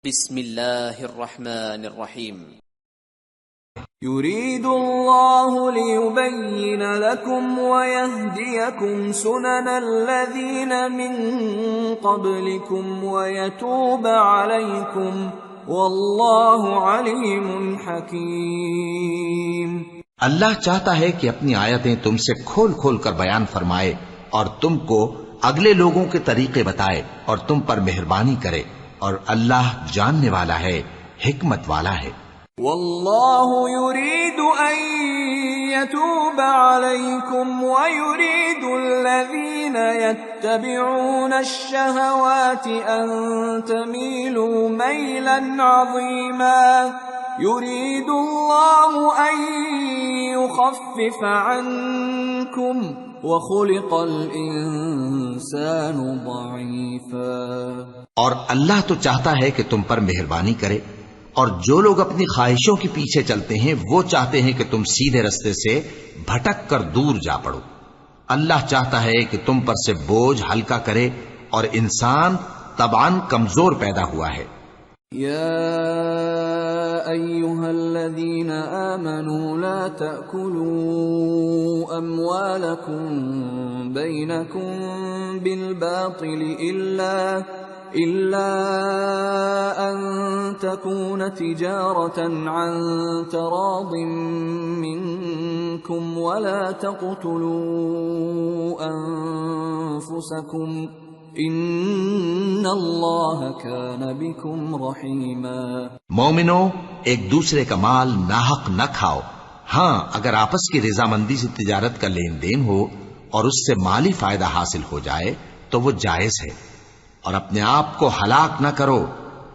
بسم اللہ الرحمن الرحیم يريد الله ليبين لكم ويهديكم سنن الذين من قبلكم ويتوب عليكم والله عليم حكيم۔ اللہ چاہتا ہے کہ اپنی آیتیں تم سے کھول کھول کر بیان فرمائے اور تم کو اگلے لوگوں کے طریقے بتائے اور تم پر مہربانی کرے، اور اللہ جاننے والا ہے، حکمت والا ہے۔ واللہ يريد ان يتوب عليكم ويريد الذين يتبعون الشهوات ان تميلوا ميلا عظيما، يريد الله ان يخفف عنكم وخلق الانسان ضعيفا۔ اور اللہ تو چاہتا ہے کہ تم پر مہربانی کرے، اور جو لوگ اپنی خواہشوں کے پیچھے چلتے ہیں وہ چاہتے ہیں کہ تم سیدھے رستے سے بھٹک کر دور جا پڑو۔ اللہ چاہتا ہے کہ تم پر سے بوجھ ہلکا کرے، اور انسان طبعاً کمزور پیدا ہوا ہے۔ يا أيها الذين آمنوا لا تأكلوا أموالكم بينكم بالباطل إلا أن تكون تجارة عن تراض منكم ولا تقتلوا أنفسكم ان اللہ کان بکم رحیما۔ مومنو، ایک دوسرے کا مال ناحق نہ کھاؤ، ہاں اگر آپس کی رضامندی سے تجارت کا لین دین ہو اور اس سے مالی فائدہ حاصل ہو جائے تو وہ جائز ہے، اور اپنے آپ کو ہلاک نہ کرو،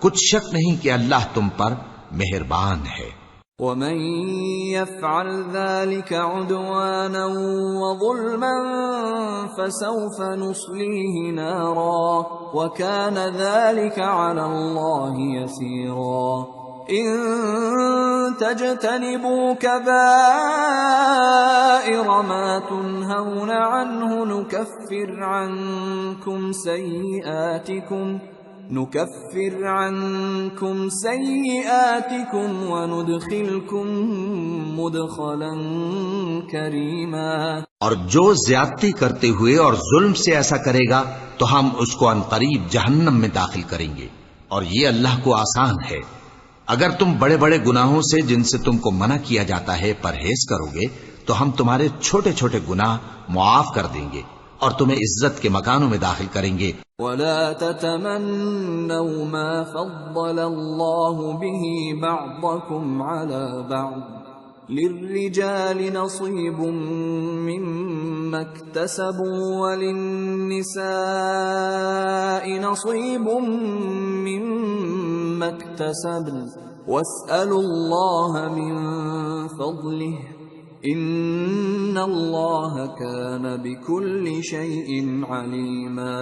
کچھ شک نہیں کہ اللہ تم پر مہربان ہے۔ ومن يفعل ذلك عدوانا وظلما فسوف نصليه نارا وكان ذلك على الله يسيرا۔ إن تجتنبوا كبائر ما تنهون عنه نكفر عنكم سيئاتكم وندخلكم مدخلا كريما۔ اور جو زیادتی کرتے ہوئے اور ظلم سے ایسا کرے گا تو ہم اس کو عنقریب جہنم میں داخل کریں گے، اور یہ اللہ کو آسان ہے۔ اگر تم بڑے بڑے گناہوں سے جن سے تم کو منع کیا جاتا ہے پرہیز کرو گے تو ہم تمہارے چھوٹے چھوٹے گناہ معاف کر دیں گے اور تمہیں عزت کے مکانوں میں داخل کریں گے۔ ولا تتمنوا ما فضل الله به بعضكم على بعض، للرجال نصيب مما اكتسبوا وللنساء نصيب مما اكتسبن واسألوا الله من فضله ان اللہ کان بکل شیء علیما۔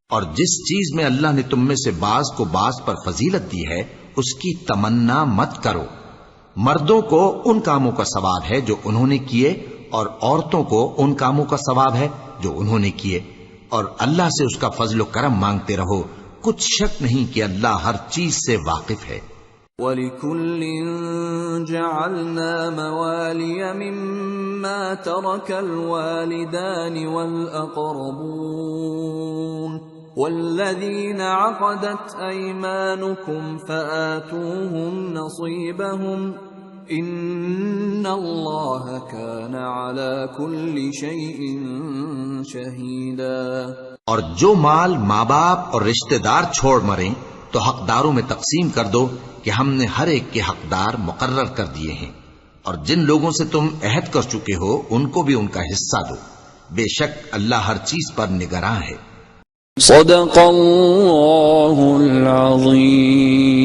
اور جس چیز میں اللہ نے تم میں سے بعض کو بعض پر فضیلت دی ہے اس کی تمنا مت کرو۔ مردوں کو ان کاموں کا ثواب ہے جو انہوں نے کیے، اور عورتوں کو ان کاموں کا ثواب ہے جو انہوں نے کیے، اور اللہ سے اس کا فضل و کرم مانگتے رہو، کچھ شک نہیں کہ اللہ ہر چیز سے واقف ہے۔ وَلِكُلٍّ جَعَلْنَا مَوَالِيَ مِمَّا تَرَكَ الْوَالِدَانِ وَالْأَقْرَبُونَ وَالَّذِينَ عَقَدَتْ أَيْمَانُكُمْ فَآتُوهُمْ نَصِيبَهُمْ إِنَّ اللَّهَ كَانَ عَلَى كُلِّ شَيْءٍ شَهِيدًا۔ اور جو مال ماں باپ اور رشتہ دار چھوڑ مریں تو حقداروں میں تقسیم کر دو کہ ہم نے ہر ایک کے حقدار مقرر کر دیے ہیں، اور جن لوگوں سے تم عہد کر چکے ہو ان کو بھی ان کا حصہ دو، بے شک اللہ ہر چیز پر نگراں ہے۔ صدق اللہ العظیم۔